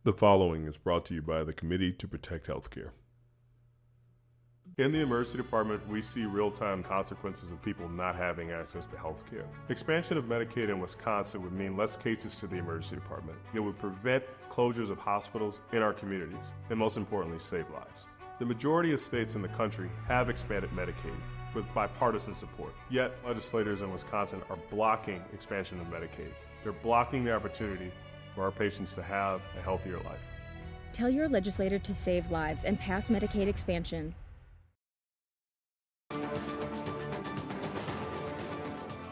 The following is brought to you by the Committee to Protect Healthcare. In the emergency department, we see real-time consequences of people not having access to health care. Expansion of Medicaid in Wisconsin would mean less cases to the emergency department. It would prevent closures of hospitals in our communities, and most importantly, save lives. The majority of states in the country have expanded Medicaid with bipartisan support. Yet, legislators in Wisconsin are blocking expansion of Medicaid. They're blocking the opportunity for our patients to have a healthier life. Tell your legislator to save lives and pass Medicaid expansion.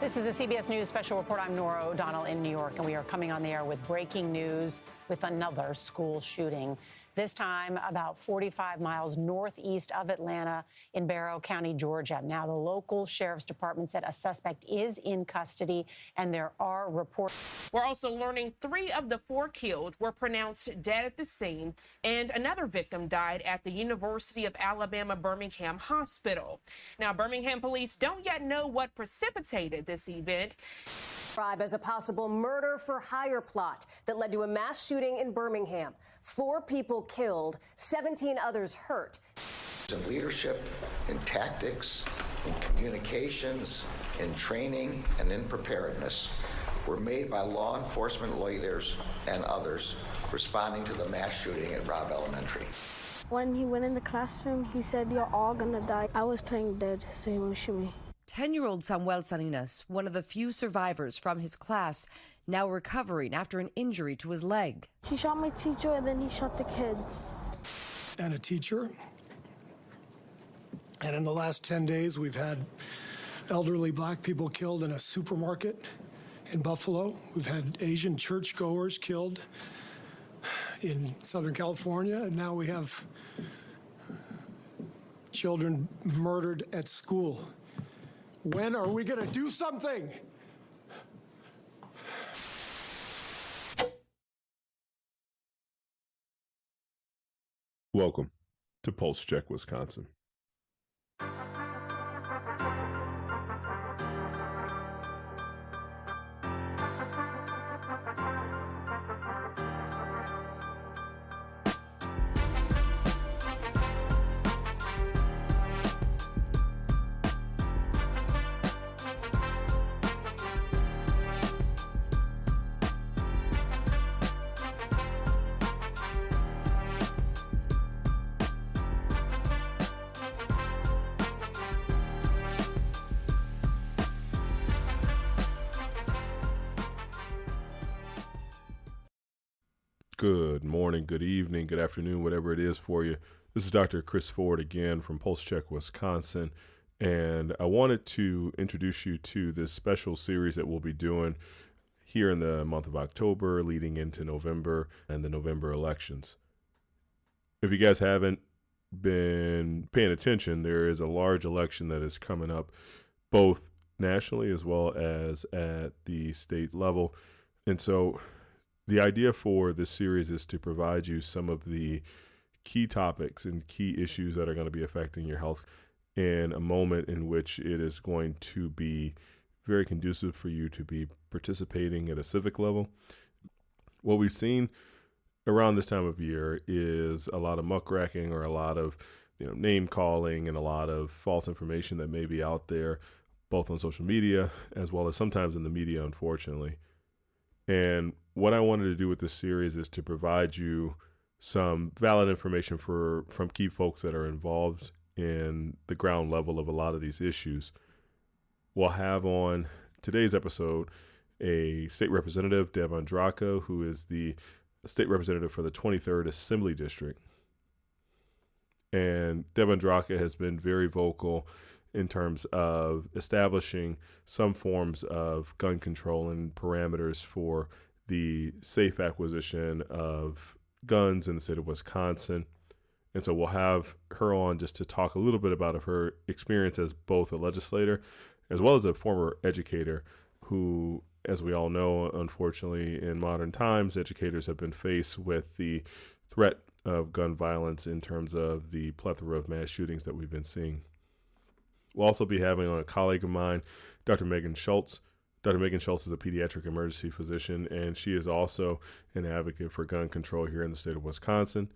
This is a CBS News special report. I'm Nora O'Donnell in New York, and we are coming on the air with breaking news with another school shooting. This time about 45 miles northeast of Atlanta in Barrow County, Georgia. Now, the local sheriff's department said a suspect is in custody, and there are reports. We're also learning 3 of the 4 killed were pronounced dead at the scene, and another victim died at the University of Alabama Birmingham Hospital. Now, Birmingham police don't yet know what precipitated this event. As a possible murder for hire plot that led to a mass shooting in Birmingham. 4 people killed, 17 others hurt. In leadership, in tactics, in communications, in training, and in preparedness were made by law enforcement leaders and others responding to the mass shooting at Robb Elementary. When he went in the classroom, he said, "You're all gonna die." I was playing dead, so he won't shoot me. 10-year-old Samuel Salinas, one of the few survivors from his class, now recovering after an injury to his leg. He shot my teacher and then he shot the kids. And a teacher. And in the last 10 days, we've had elderly black people killed in a supermarket in Buffalo. We've had Asian churchgoers killed in Southern California. And now we have children murdered at school. When are we going to do something? Welcome to Pulse Check, Wisconsin. Good morning, good evening, good afternoon, whatever it is for you. This is Dr. Chris Ford again from Pulse Check, Wisconsin, and I wanted to introduce you to this special series that we'll be doing here in the month of October, leading into November and the November elections. If you guys haven't been paying attention, there is a large election that is coming up, both nationally as well as at the state level, and so the idea for this series is to provide you some of the key topics and key issues that are going to be affecting your health in a moment in which it is going to be very conducive for you to be participating at a civic level. What we've seen around this time of year is a lot of muckraking or a lot of name calling and a lot of false information that may be out there, both on social media as well as sometimes in the media, unfortunately. And what I wanted to do with this series is to provide you some valid information from key folks that are involved in the ground level of a lot of these issues. We'll have on today's episode a state representative, Deb Andraca, who is the state representative for the 23rd Assembly District. And Deb Andraca has been very vocal in terms of establishing some forms of gun control and parameters for the safe acquisition of guns in the state of Wisconsin. And so we'll have her on just to talk a little bit about her experience as both a legislator as well as a former educator who, as we all know, unfortunately, in modern times, educators have been faced with the threat of gun violence in terms of the plethora of mass shootings that we've been seeing. We'll also be having on a colleague of mine, Dr. Schultz, Dr. Megan Schultz is a pediatric emergency physician, and she is also an advocate for gun control here in the state of Wisconsin.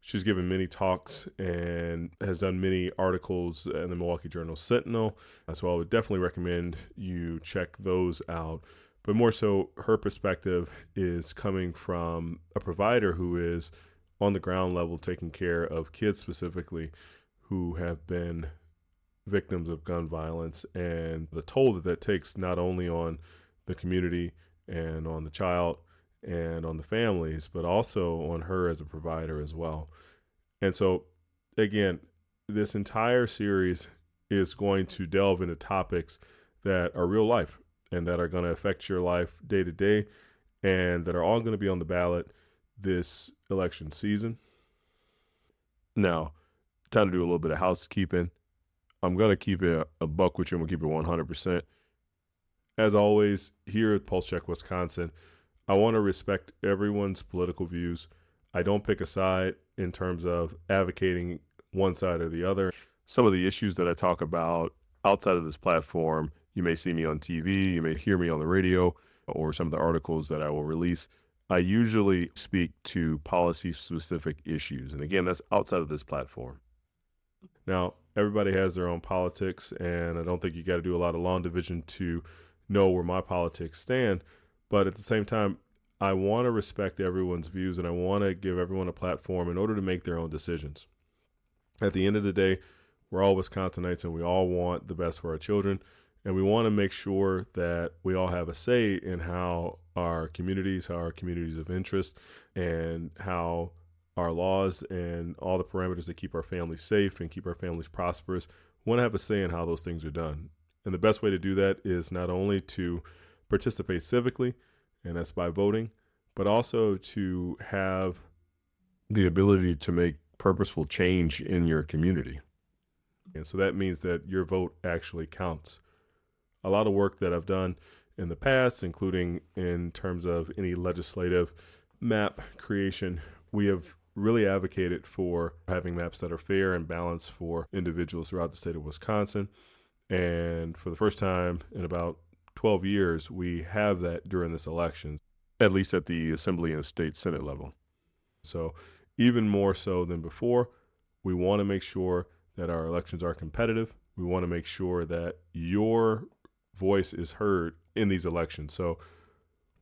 She's given many talks and has done many articles in the Milwaukee Journal Sentinel. So I would definitely recommend you check those out. But more so, her perspective is coming from a provider who is on the ground level taking care of kids specifically who have been victims of gun violence, and the toll that that takes not only on the community and on the child and on the families, but also on her as a provider as well. And so, again, this entire series is going to delve into topics that are real life and that are going to affect your life day to day, and that are all going to be on the ballot this election season. Now, time to do a little bit of housekeeping. I'm going to keep it a buck with you, and we'll keep it 100%. As always, here at Pulse Check Wisconsin, I want to respect everyone's political views. I don't pick a side in terms of advocating one side or the other. Some of the issues that I talk about outside of this platform, you may see me on TV, you may hear me on the radio, or some of the articles that I will release. I usually speak to policy-specific issues. And again, that's outside of this platform. Now, everybody has their own politics, and I don't think you got to do a lot of long division to know where my politics stand. But at the same time, I want to respect everyone's views, and I want to give everyone a platform in order to make their own decisions. At the end of the day, we're all Wisconsinites, and we all want the best for our children. And we want to make sure that we all have a say in how our communities of interest, and how our laws and all the parameters that keep our families safe and keep our families prosperous, we want to have a say in how those things are done. And the best way to do that is not only to participate civically, and that's by voting, but also to have the ability to make purposeful change in your community. And so that means that your vote actually counts. A lot of work that I've done in the past, including in terms of any legislative map creation, we have really advocated for having maps that are fair and balanced for individuals throughout the state of Wisconsin. And for the first time in about 12 years, we have that during this election, at least at the Assembly and State Senate level. So even more so than before, we want to make sure that our elections are competitive. We want to make sure that your voice is heard in these elections. So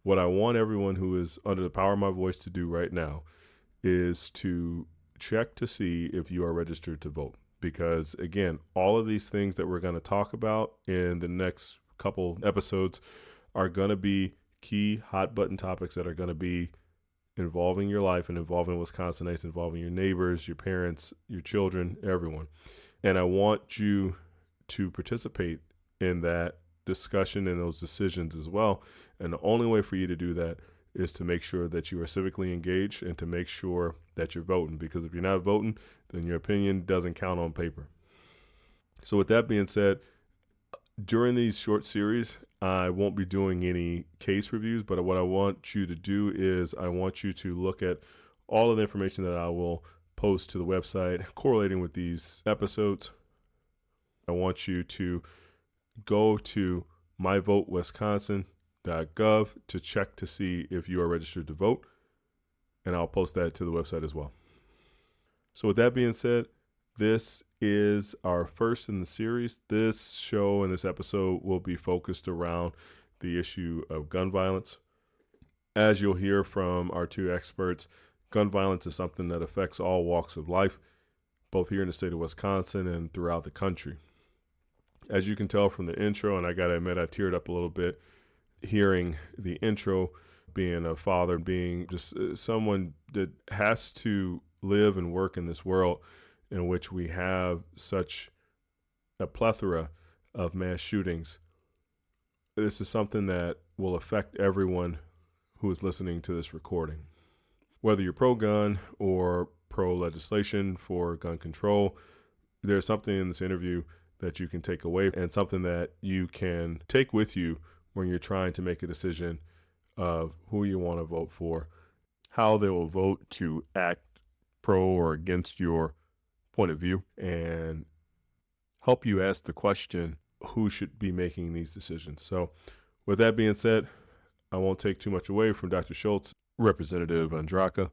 what I want everyone who is under the power of my voice to do right now is to check to see if you are registered to vote. Because again, all of these things that we're going to talk about in the next couple episodes are going to be key hot button topics that are going to be involving your life and involving Wisconsinites, involving your neighbors, your parents, your children, everyone. And I want you to participate in that discussion and those decisions as well. And the only way for you to do that is to make sure that you are civically engaged and to make sure that you're voting. Because if you're not voting, then your opinion doesn't count on paper. So with that being said, during these short series, I won't be doing any case reviews, but what I want you to do is I want you to look at all of the information that I will post to the website correlating with these episodes. I want you to go to myvotewisconsin.gov to check to see if you are registered to vote, and I'll post that to the website as well. So with that being said, this is our first in the series. This show and this episode will be focused around the issue of gun violence. As you'll hear from our two experts, gun violence is something that affects all walks of life, both here in the state of Wisconsin and throughout the country. As you can tell from the intro, and I got to admit I teared up a little bit hearing the intro, being a father, being just someone that has to live and work in this world in which we have such a plethora of mass shootings. This is something that will affect everyone who is listening to this recording. Whether you're pro-gun or pro-legislation for gun control, there's something in this interview that you can take away and something that you can take with you when you're trying to make a decision of who you want to vote for, how they will vote to act pro or against your point of view, and help you ask the question, who should be making these decisions? So With that being said, I won't take too much away from Dr. Schultz, Representative Andraca.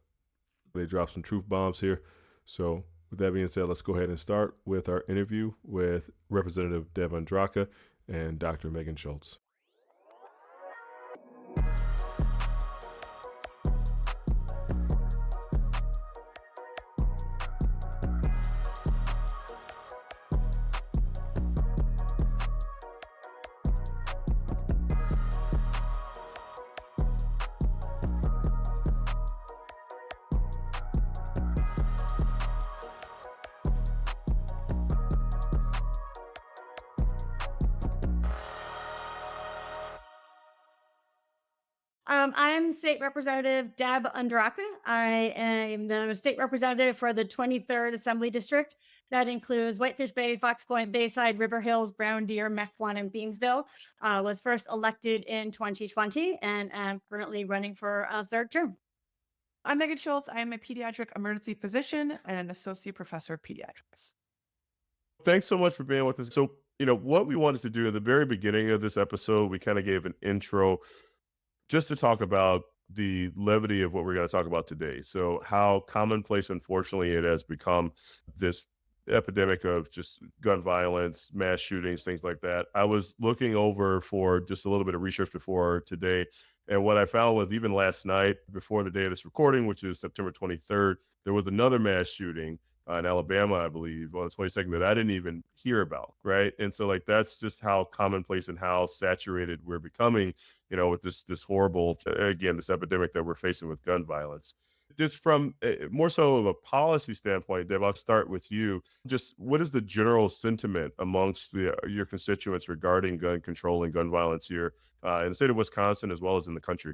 They dropped some truth bombs here. So with that being said, let's go ahead and start with our interview with Representative Deb Andraca and Dr. Megan Schultz. I'm State Representative Deb Andraca. I am the state representative for the 23rd Assembly District. That includes Whitefish Bay, Fox Point, Bayside, River Hills, Brown Deer, Mequon, and Beansville. Was first elected in 2020 and am currently running for a third term. I'm Megan Schultz. I am a pediatric emergency physician and an associate professor of pediatrics. Thanks so much for being with us. So, what we wanted to do at the very beginning of this episode, we kind of gave an intro just to talk about the levity of what we're going to talk about today. So how commonplace, unfortunately, it has become, this epidemic of just gun violence, mass shootings, things like that. I was looking over for just a little bit of research before today, and what I found was even last night, before the day of this recording, which is September 23rd, there was another mass shooting in Alabama, I believe, on the 22nd that I didn't even hear about, right? And so, that's just how commonplace and how saturated we're becoming, with this horrible, again, this epidemic that we're facing with gun violence. Just from more so of a policy standpoint, Deb, I'll start with you. Just what is the general sentiment amongst your constituents regarding gun control and gun violence here in the state of Wisconsin as well as in the country?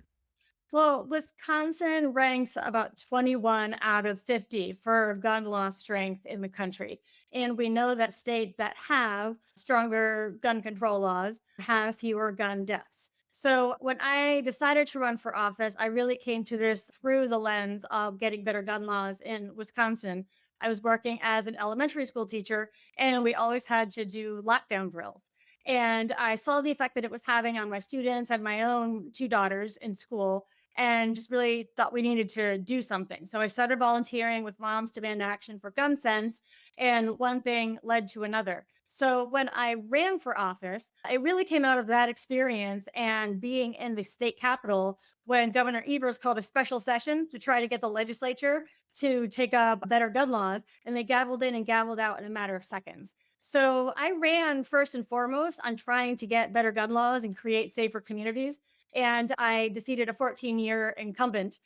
Well, Wisconsin ranks about 21 out of 50 for gun law strength in the country. And we know that states that have stronger gun control laws have fewer gun deaths. So when I decided to run for office, I really came to this through the lens of getting better gun laws in Wisconsin. I was working as an elementary school teacher, and we always had to do lockdown drills. And I saw the effect that it was having on my students and my own two daughters in school, and just really thought we needed to do something. So I started volunteering with Moms Demand Action for Gun Sense, and one thing led to another. So when I ran for office, it really came out of that experience and being in the state capitol when Governor Evers called a special session to try to get the legislature to take up better gun laws, and they gavelled in and gavelled out in a matter of seconds. So I ran first and foremost on trying to get better gun laws and create safer communities. And I defeated a 14-year incumbent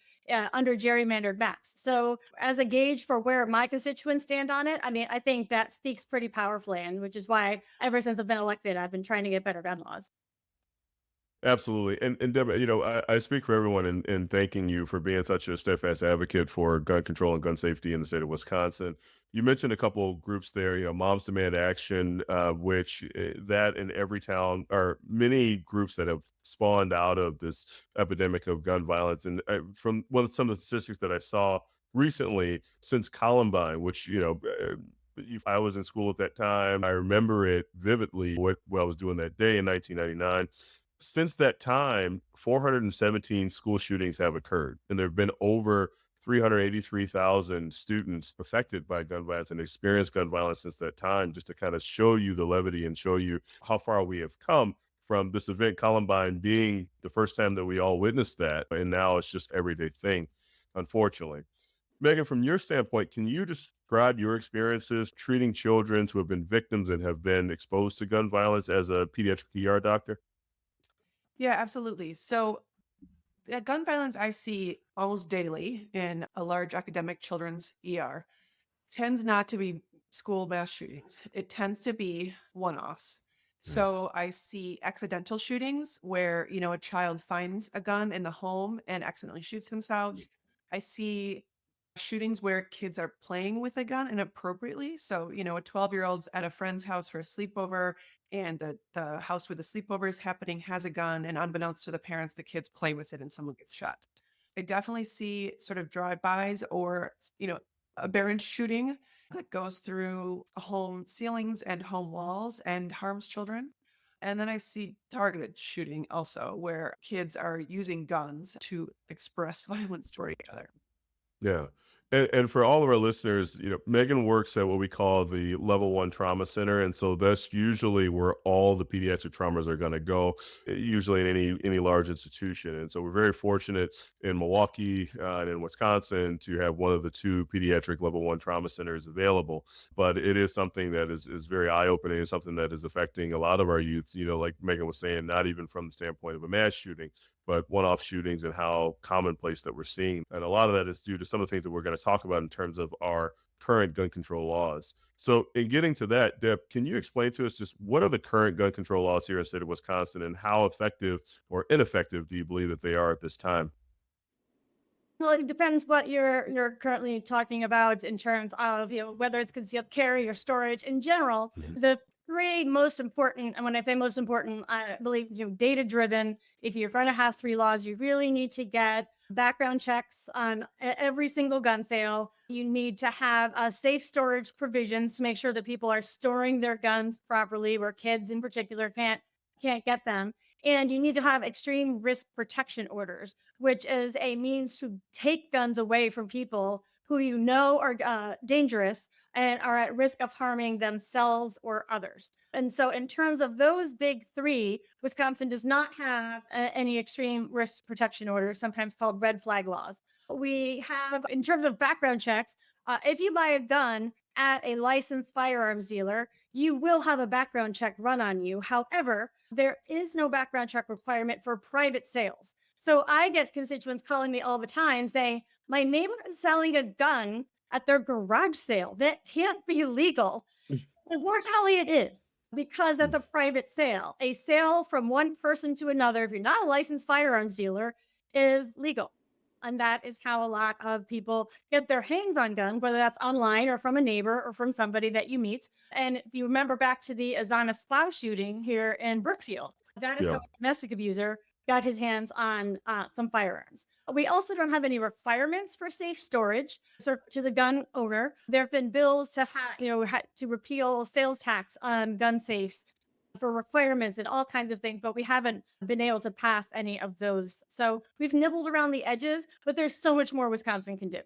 under gerrymandered maps. So as a gauge for where my constituents stand on it, I think that speaks pretty powerfully, and which is why ever since I've been elected, I've been trying to get better gun laws. Absolutely. And Deb, I speak for everyone in thanking you for being such a steadfast advocate for gun control and gun safety in the state of Wisconsin. You mentioned a couple of groups there, Moms Demand Action, which that in every town are many groups that have spawned out of this epidemic of gun violence. And from some of the statistics that I saw recently since Columbine, which, I was in school at that time, I remember it vividly, what I was doing that day in 1999. Since that time, 417 school shootings have occurred, and there have been over 383,000 students affected by gun violence and experienced gun violence since that time, just to kind of show you the levity and show you how far we have come from this event, Columbine being the first time that we all witnessed that, and now it's just everyday thing, unfortunately. Megan, from your standpoint, can you describe your experiences treating children who have been victims and have been exposed to gun violence as a pediatric ER doctor? Yeah, absolutely. So gun violence I see almost daily in a large academic children's ER tends not to be school mass shootings. It tends to be one-offs. So I see accidental shootings where, a child finds a gun in the home and accidentally shoots themselves. I see shootings where kids are playing with a gun inappropriately. So, a 12-year-old's at a friend's house for a sleepover, and the house where the sleepover is happening has a gun, and unbeknownst to the parents, the kids play with it and someone gets shot. I definitely see sort of drive-bys or, aberrant shooting that goes through home ceilings and home walls and harms children. And then I see targeted shooting also, where kids are using guns to express violence toward each other. Yeah. And for all of our listeners, Megan works at what we call the Level 1 Trauma Center. And so that's usually where all the pediatric traumas are going to go, usually in any large institution. And so we're very fortunate in Milwaukee and in Wisconsin to have one of the two pediatric Level 1 trauma centers available. But it is something that is very eye-opening. It's something that is affecting a lot of our youth, like Megan was saying, not even from the standpoint of a mass shooting, but one-off shootings and how commonplace that we're seeing. And a lot of that is due to some of the things that we're going to talk about in terms of our current gun control laws. So in getting to that, Deb, can you explain to us just what are the current gun control laws here in the state of Wisconsin, and how effective or ineffective do you believe that they are at this time? Well, it depends what you're currently talking about in terms of whether it's concealed carry or storage. In general, the three most important, and when I say most important, I believe data driven. If you're going to have three laws, you really need to get background checks on every single gun sale. You need to have safe storage provisions to make sure that people are storing their guns properly, where kids in particular can't get them. And you need to have extreme risk protection orders, which is a means to take guns away from people who are dangerous and are at risk of harming themselves or others. And so in terms of those big three, Wisconsin does not have any extreme risk protection orders, sometimes called red flag laws. We have, in terms of background checks, if you buy a gun at a licensed firearms dealer, you will have a background check run on you. However, there is no background check requirement for private sales. So I get constituents calling me all the time saying, my neighbor is selling a gun at their garage sale. That can't be legal. Unfortunately, it is, because that's a private sale. A sale from one person to another, if you're not a licensed firearms dealer, is legal. And that is how a lot of people get their hands on guns, whether that's online or from a neighbor or from somebody that you meet. And if you remember back to the Azana Splow shooting here in Brookfield, that is how a domestic abuser got his hands on some firearms. We also don't have any requirements for safe storage. So to the gun owner, there have been bills to to repeal sales tax on gun safes for requirements and all kinds of things, but we haven't been able to pass any of those. So we've nibbled around the edges, but there's so much more Wisconsin can do.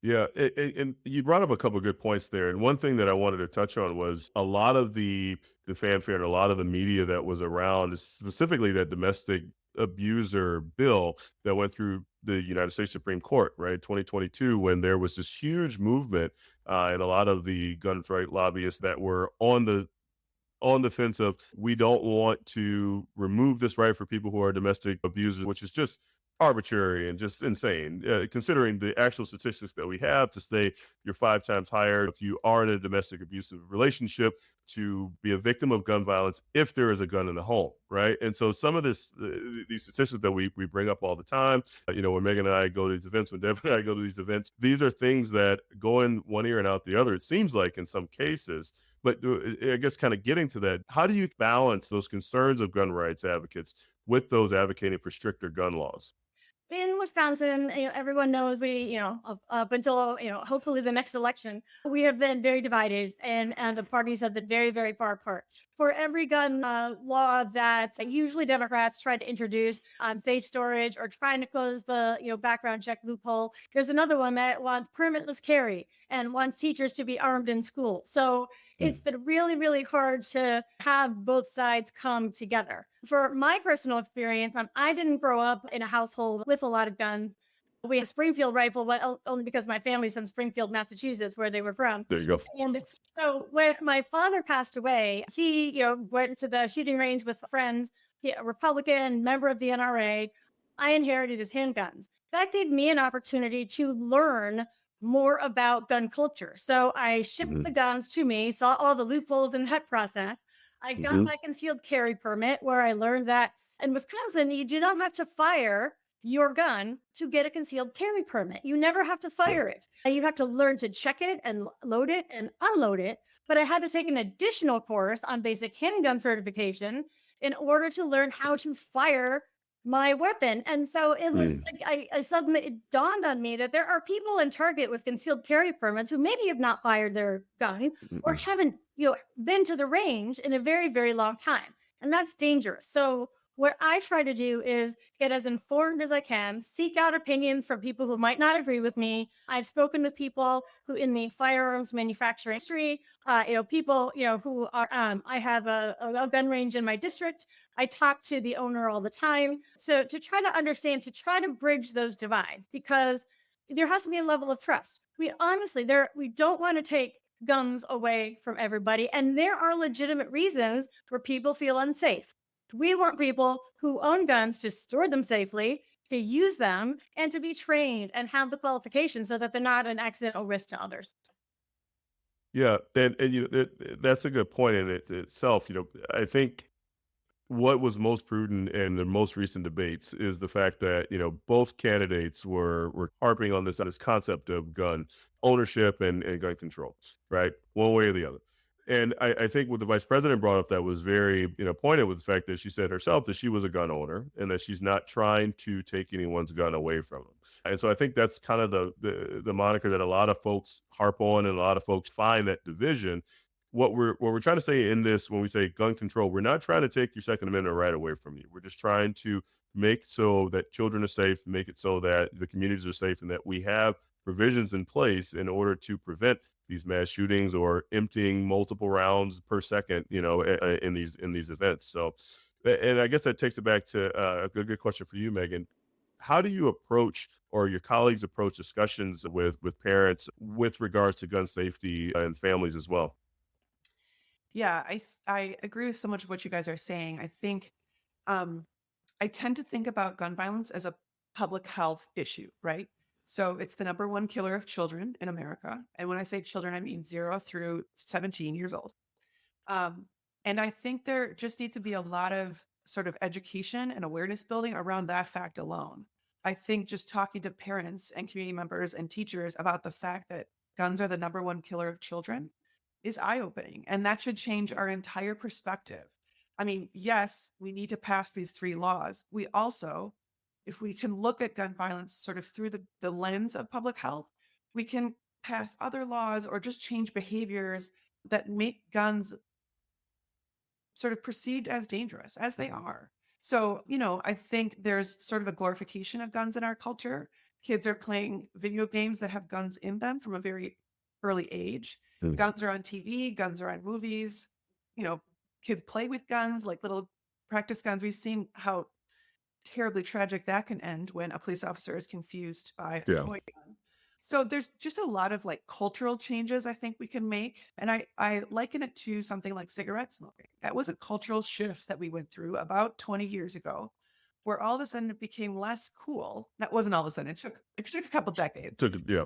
Yeah, and you brought up a couple of good points there. And one thing that I wanted to touch on was a lot of the fanfare and a lot of the media that was around, specifically that domestic abuser bill that went through the United States Supreme Court, right? 2022, when there was this huge movement and a lot of the gun right lobbyists that were on the fence of, we don't want to remove this right for people who are domestic abusers, which is just arbitrary and just insane, considering the actual statistics that we have to say you're 5 times higher if you are in a domestic abusive relationship to be a victim of gun violence if there is a gun in the home, right? And so some of these statistics that we bring up all the time, when Megan and I go to these events, when Deb and I go to these events, these are things that go in one ear and out the other, it seems like in some cases. But I guess kind of getting to that, how do you balance those concerns of gun rights advocates with those advocating for stricter gun laws? In Wisconsin, everyone knows we, up until, hopefully the next election, we have been very divided and the parties have been very, very far apart. For every gun law that usually Democrats try to introduce on safe storage or trying to close the, background check loophole, there's another one that wants permitless carry and wants teachers to be armed in school. So it's been really, really hard to have both sides come together. For my personal experience, I didn't grow up in a household with a lot of guns. We have a Springfield rifle, but only because my family's from Springfield, Massachusetts, where they were from. There you go. And so when my father passed away, he, went to the shooting range with friends, a Republican member of the NRA. I inherited his handguns. That gave me an opportunity to learn more about gun culture. So I shipped the guns to me, saw all the loopholes in that process. I got my concealed carry permit, where I learned that in Wisconsin, you do not have to fire your gun to get a concealed carry permit. You never have to fire it. You have to learn to check it and load it and unload it. But I had to take an additional course on basic handgun certification in order to learn how to fire my weapon. And so it was Mm. like I suddenly it dawned on me that there are people in Target with concealed carry permits who maybe have not fired their gun or Mm-mm. haven't, been to the range in a very, very long time. And that's dangerous. So what I try to do is get as informed as I can, seek out opinions from people who might not agree with me. I've spoken with people who in the firearms manufacturing industry, people, who are, I have a gun range in my district. I talk to the owner all the time. So to try to understand, to try to bridge those divides, because there has to be a level of trust. We honestly, we don't want to take guns away from everybody. And there are legitimate reasons where people feel unsafe. We want people who own guns to store them safely, to use them, and to be trained and have the qualifications so that they're not an accidental risk to others. Yeah, and that's a good point in it itself. I think what was most prudent in the most recent debates is the fact that both candidates were harping on this concept of gun ownership and gun control, right, one way or the other. And I think what the vice president brought up that was very pointed was the fact that she said herself that she was a gun owner and that she's not trying to take anyone's gun away from them. And so I think that's kind of the moniker that a lot of folks harp on, and a lot of folks find that division. What we're trying to say in this, when we say gun control, we're not trying to take your Second Amendment right away from you. We're just trying to make so that children are safe, make it so that the communities are safe, and that we have provisions in place in order to prevent these mass shootings or emptying multiple rounds per second, in these events. So, and I guess that takes it back to a good question for you, Megan. How do you approach, or your colleagues approach, discussions with parents with regards to gun safety and families as well? Yeah, I agree with so much of what you guys are saying. I think I tend to think about gun violence as a public health issue, right? So it's the number one killer of children in America. And when I say children, I mean 0 through 17 years old. And I think there just needs to be a lot of sort of education and awareness building around that fact alone. I think just talking to parents and community members and teachers about the fact that guns are the number one killer of children is eye-opening. And that should change our entire perspective. I mean, yes, we need to pass these 3 laws. We also, if we can look at gun violence sort of through the lens of public health, we can pass other laws or just change behaviors that make guns sort of perceived as dangerous as they are. So, I think there's sort of a glorification of guns in our culture. Kids are playing video games that have guns in them from a very early age. Mm. Guns are on TV, guns are on movies. Kids play with guns, like little practice guns. We've seen how terribly tragic that can end when a police officer is confused by a Yeah. toy gun. So there's just a lot of like cultural changes I think we can make. And I liken it to something like cigarette smoking. That was a cultural shift that we went through about 20 years ago, where all of a sudden it became less cool. That wasn't all of a sudden. It took a couple decades. Yeah.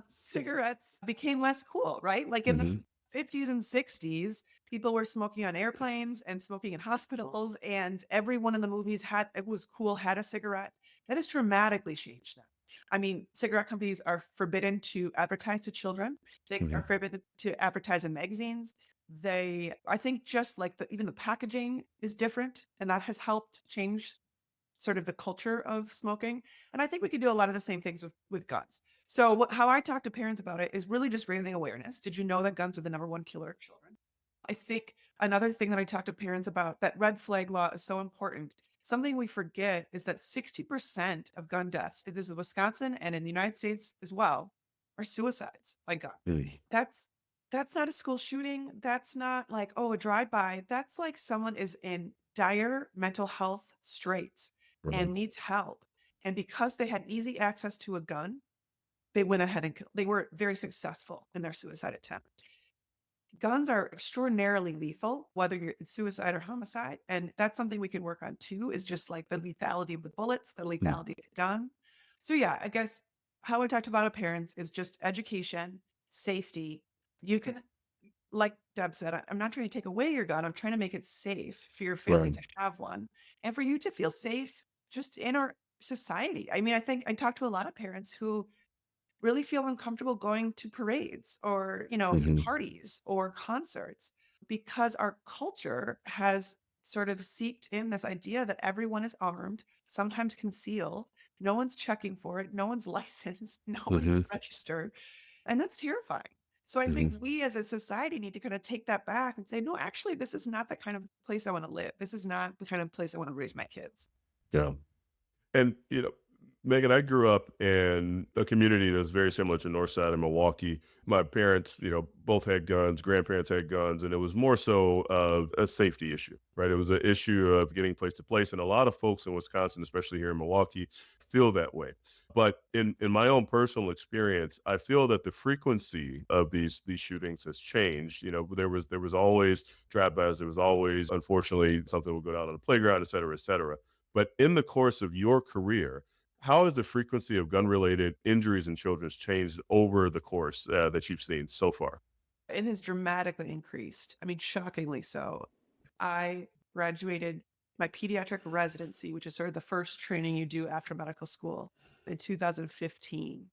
Cigarettes became less cool, right? Like in the 50s and 60s, people were smoking on airplanes and smoking in hospitals, and everyone in the movies had a cigarette. That has dramatically changed now. I mean, cigarette companies are forbidden to advertise to children. They are forbidden to advertise in magazines. I think just like even the packaging is different, and that has helped change sort of the culture of smoking. And I think we can do a lot of the same things with guns. So how I talk to parents about it is really just raising awareness. Did you know that guns are the number one killer of children? I think another thing that I talk to parents about, that red flag law is so important. Something we forget is that 60% of gun deaths, this is Wisconsin and in the United States as well, are suicides by gun. Mm. That's not a school shooting. That's not like, a drive-by. That's like someone is in dire mental health straits and needs help. And because they had easy access to a gun, they went ahead and they were very successful in their suicide attempt. Guns are extraordinarily lethal, whether you're suicide or homicide. And that's something we can work on too, is just like the lethality of the bullets, the lethality of the gun. So yeah, I guess how I talked about parents is just education, safety. You can, like Deb said, I'm not trying to take away your gun. I'm trying to make it safe for your family to have one and for you to feel safe just in our society. I mean, I think I talk to a lot of parents who really feel uncomfortable going to parades or, parties or concerts because our culture has sort of seeped in this idea that everyone is armed, sometimes concealed. No one's checking for it. No one's licensed. No one's registered. And that's terrifying. So I think we as a society need to kind of take that back and say, no, actually, this is not the kind of place I want to live. This is not the kind of place I want to raise my kids. Yeah. And, Megan, I grew up in a community that's very similar to North Side of Milwaukee. My parents, both had guns, grandparents had guns, and it was more so of a safety issue, right? It was an issue of getting place to place. And a lot of folks in Wisconsin, especially here in Milwaukee, feel that way. But in my own personal experience, I feel that the frequency of these shootings has changed. There was always drive-bys, there was always, unfortunately, something would go down on the playground, et cetera, et cetera. But in the course of your career, how has the frequency of gun-related injuries in children changed over the course that you've seen so far? It has dramatically increased. I mean, shockingly so. I graduated my pediatric residency, which is sort of the first training you do after medical school, in 2015.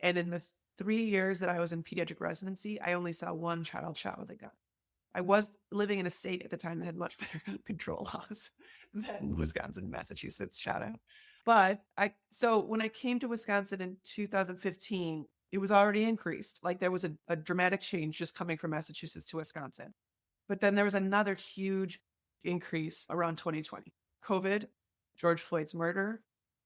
And in the 3 years that I was in pediatric residency, I only saw one child shot with a gun. I was living in a state at the time that had much better gun control laws than Wisconsin and Massachusetts, shout out. But so when I came to Wisconsin in 2015, it was already increased. Like there was a dramatic change just coming from Massachusetts to Wisconsin. But then there was another huge increase around 2020. COVID, George Floyd's murder,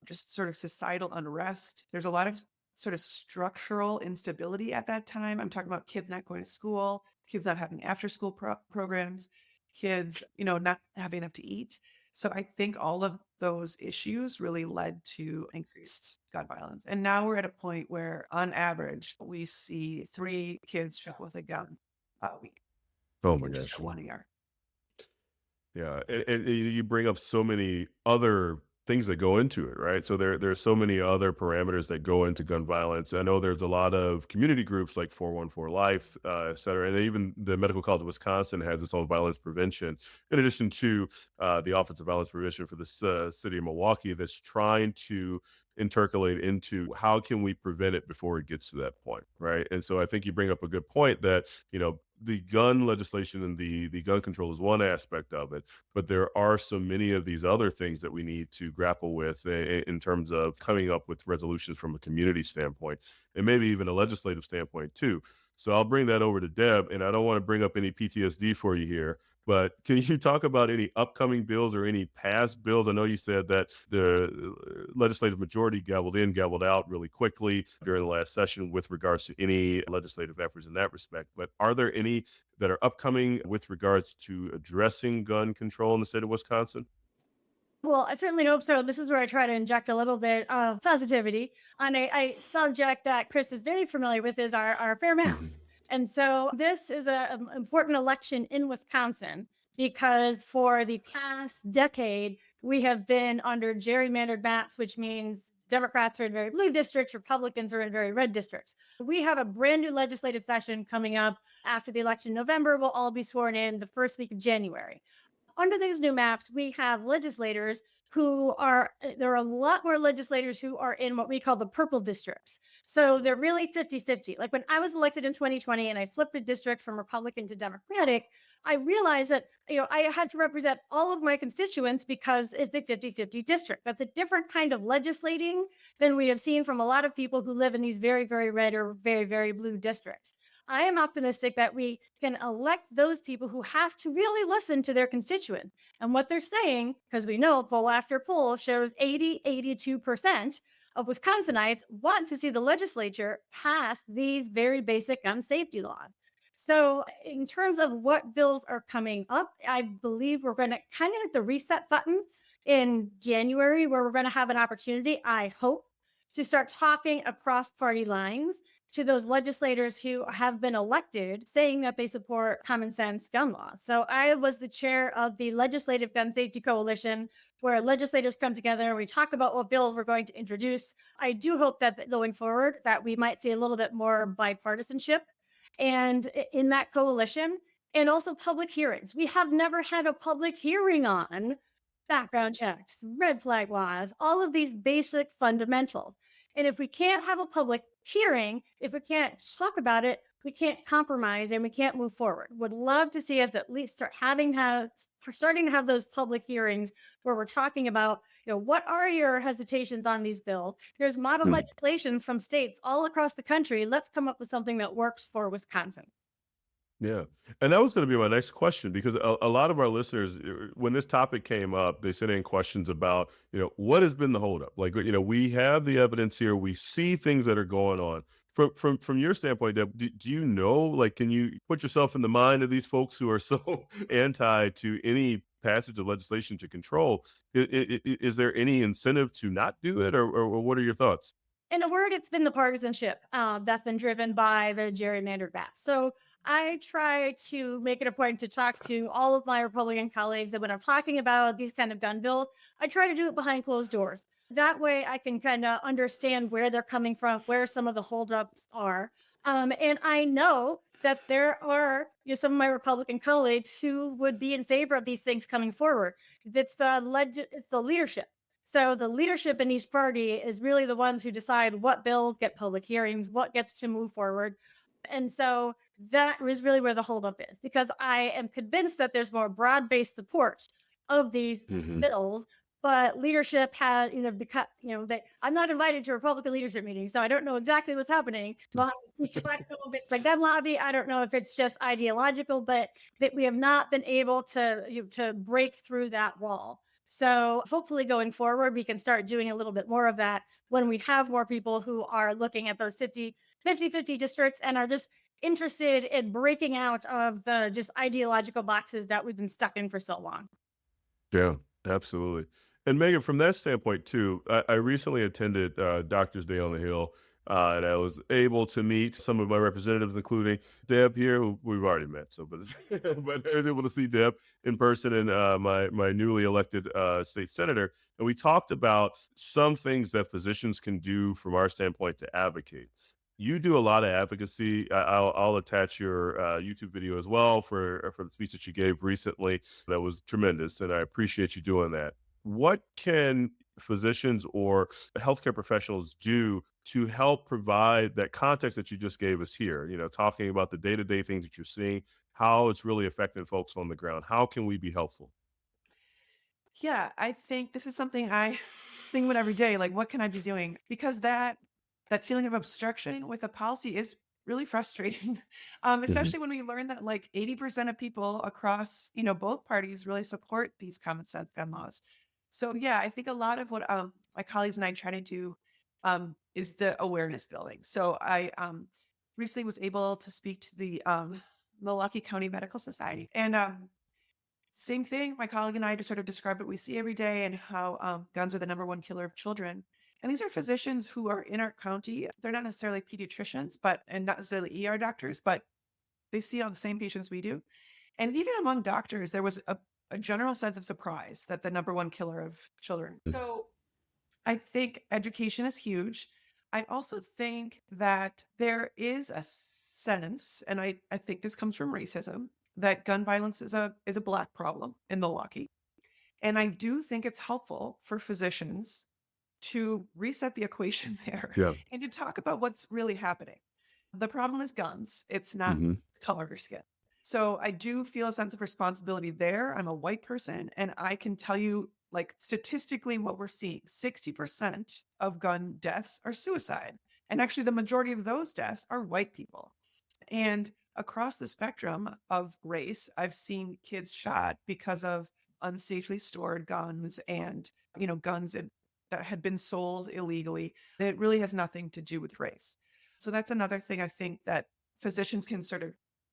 just sort of societal unrest. There's a lot of sort of structural instability at that time. I'm talking about kids not going to school, kids not having after school programs, kids, not having enough to eat. So I think all of those issues really led to increased gun violence. And now we're at a point where on average, we see 3 kids shot with a gun a week. Oh my Just gosh. 1 year. Yeah. And you bring up so many other things that go into it, right? So there's so many other parameters that go into gun violence. I know there's a lot of community groups like 414 Life, et cetera, and even the Medical College of Wisconsin has its own violence prevention, in addition to the Office of Violence Prevention for the city of Milwaukee, that's trying to intercalate into how can we prevent it before it gets to that point, right? And so I think you bring up a good point that, the gun legislation and the gun control is one aspect of it, but there are so many of these other things that we need to grapple with in terms of coming up with resolutions from a community standpoint and maybe even a legislative standpoint too. So I'll bring that over to Deb, and I don't want to bring up any PTSD for you here, but can you talk about any upcoming bills or any past bills? I know you said that the legislative majority gabbled out really quickly during the last session with regards to any legislative efforts in that respect. But are there any that are upcoming with regards to addressing gun control in the state of Wisconsin? Well, I certainly hope so. This is where I try to inject a little bit of positivity on a subject that Chris is very familiar with, is our fair maps. And so this is an important election in Wisconsin because for the past decade, we have been under gerrymandered maps, which means Democrats are in very blue districts, Republicans are in very red districts. We have a brand new legislative session coming up after the election in November. We'll all be sworn in the first week of January. Under these new maps, we have legislators there are a lot more legislators who are in what we call the purple districts. So they're really 50-50. Like when I was elected in 2020 and I flipped a district from Republican to Democratic, I realized that, I had to represent all of my constituents because it's a 50-50 district. That's a different kind of legislating than we have seen from a lot of people who live in these very, very red or very, very blue districts. I am optimistic that we can elect those people who have to really listen to their constituents and what they're saying, because we know poll after poll shows 82% of Wisconsinites want to see the legislature pass these very basic gun safety laws. So in terms of what bills are coming up, I believe we're going to kind of hit the reset button in January, where we're going to have an opportunity, I hope, to start talking across party lines to those legislators who have been elected saying that they support common sense gun laws. So I was the chair of the Legislative Gun Safety Coalition, where legislators come together and we talk about what bills we're going to introduce. I do hope that going forward that we might see a little bit more bipartisanship and in that coalition, and also public hearings. We have never had a public hearing on background checks, red flag laws, all of these basic fundamentals. And if we can't have a public hearing, if we can't talk about it, we can't compromise and we can't move forward. Would love to see us at least starting to have those public hearings where we're talking about, what are your hesitations on these bills? There's model Mm. legislations from states all across the country. Let's come up with something that works for Wisconsin. Yeah. And that was going to be my next question, because a lot of our listeners, when this topic came up, they sent in questions about, what has been the holdup? Like, we have the evidence here. We see things that are going on. From your standpoint, Deb, do you know, like, can you put yourself in the mind of these folks who are so anti to any passage of legislation to control? Is there any incentive to not do it, or what are your thoughts? In a word, it's been the partisanship that's been driven by the gerrymandered maps. So I try to make it a point to talk to all of my Republican colleagues. And when I'm talking about these kind of gun bills, I try to do it behind closed doors. That way I can kind of understand where they're coming from, where some of the holdups are. And I know that there are some of my Republican colleagues who would be in favor of these things coming forward. It's the leadership. So the leadership in each party is really the ones who decide what bills get public hearings, what gets to move forward. And so that is really where the holdup is, because I am convinced that there's more broad-based support of these bills, but leadership has, because, I'm not invited to Republican leadership meetings, so I don't know exactly what's happening. But I don't know if it's like gun lobby. I don't know if it's just ideological, but that we have not been able to break through that wall. So hopefully going forward, we can start doing a little bit more of that when we have more people who are looking at those 50-50 districts and are just interested in breaking out of the just ideological boxes that we've been stuck in for so long. Yeah, absolutely. And Megan, from that standpoint too, I recently attended Doctors Day on the Hill, and I was able to meet some of my representatives, including Deb here, who we've already met. So, but I was able to see Deb in person, and my newly elected state senator, and we talked about some things that physicians can do from our standpoint to advocate. You do a lot of advocacy. I'll attach your YouTube video as well for the speech that you gave recently. That was tremendous, and I appreciate you doing that. What can physicians or healthcare professionals do to help provide that context that you just gave us here? Talking about the day-to-day things that you're seeing, how it's really affecting folks on the ground. How can we be helpful? Yeah, I think this is something I think about every day. Like, what can I be doing? Because that feeling of obstruction with a policy is really frustrating, especially when we learn that like 80% of people across, both parties really support these common sense gun laws. So yeah, I think a lot of what my colleagues and I try to do is the awareness building. So I recently was able to speak to the Milwaukee County Medical Society, and same thing. My colleague and I just sort of described what we see every day and how guns are the number one killer of children. And these are physicians who are in our county. They're not necessarily pediatricians, and not necessarily ER doctors, but they see all the same patients we do. And even among doctors, there was a general sense of surprise that the number one killer of children. So I think education is huge. I also think that there is a sense, and I think this comes from racism, that gun violence is a Black problem in Milwaukee. And I do think it's helpful for physicians to reset the equation there and to talk about what's really happening. The problem is guns. It's not color or skin. So I do feel a sense of responsibility there. I'm a white person, and I can tell you, like, statistically what we're seeing, 60% of gun deaths are suicide. And actually the majority of those deaths are white people. And across the spectrum of race, I've seen kids shot because of unsafely stored guns and, guns that had been sold illegally. And it really has nothing to do with race. So that's another thing I think that physicians can sort of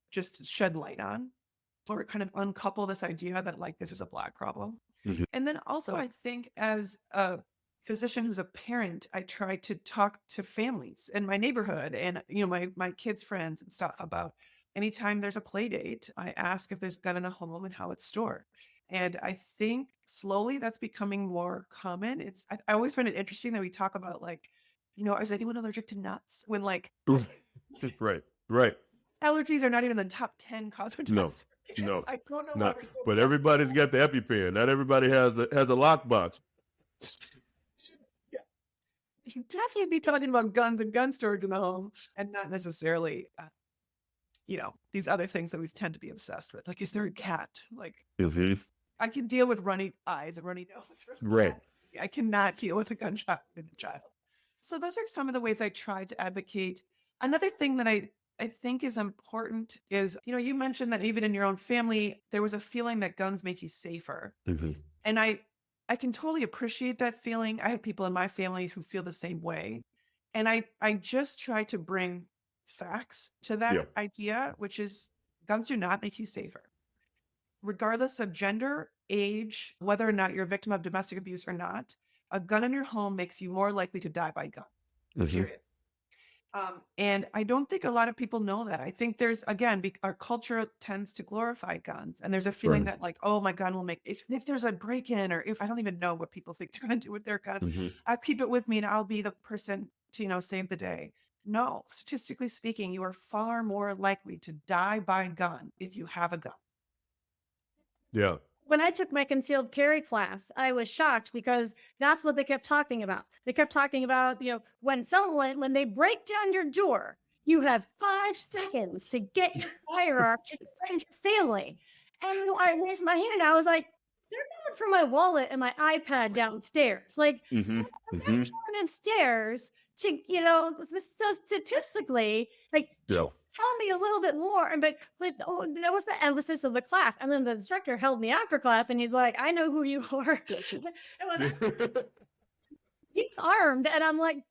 just shed light on, or kind of uncouple this idea that like this is a Black problem. And then also I think as a physician who's a parent, I try to talk to families in my neighborhood and my kids' friends and stuff about anytime there's a play date. I ask if there's a gun in the home and how it's stored. And I think slowly that's becoming more common. I always find it interesting that we talk about like, is anyone allergic to nuts when like right. allergies are not even in the top 10 cause of death. No, I don't know why we're so but everybody's got the EpiPen. Not everybody has a lockbox. Yeah, you should definitely be talking about guns and gun storage in the home, and not necessarily these other things that we tend to be obsessed with. Like, is there a cat? Like, Mhm. I can deal with runny eyes and runny nose. Right. I cannot deal with a gunshot in a child. So those are some of the ways I try to advocate. Another thing that I think is important is, you mentioned that even in your own family, there was a feeling that guns make you safer. Mhm. And I can totally appreciate that feeling. I have people in my family who feel the same way. And I just try to bring facts to that Yeah. idea, which is guns do not make you safer. Regardless of gender, age, whether or not you're a victim of domestic abuse or not, a gun in your home makes you more likely to die by gun, Mhm. period. And I don't think a lot of people know that. I think there's, again, our culture tends to glorify guns. And there's a feeling Right. that like, oh, my gun will make, if there's a break-in, or if I don't even know what people think they're going to do with their gun, Mhm. I'll keep it with me and I'll be the person to, save the day. No, statistically speaking, you are far more likely to die by gun if you have a gun. Yeah. When I took my concealed carry class, I was shocked because that's what they kept talking about. They kept talking about, when they break down your door, you have 5 seconds to get your firearm to defend your family. And I raised my hand. I was like, they're going for my wallet and my iPad downstairs. Like, Mhm. I'm Mhm. going upstairs to, so statistically, like, Yeah. tell me a little bit more. And but that was the emphasis of the class. And then the instructor held me after class, and he's like, "I know who you are." He's armed, and I'm like,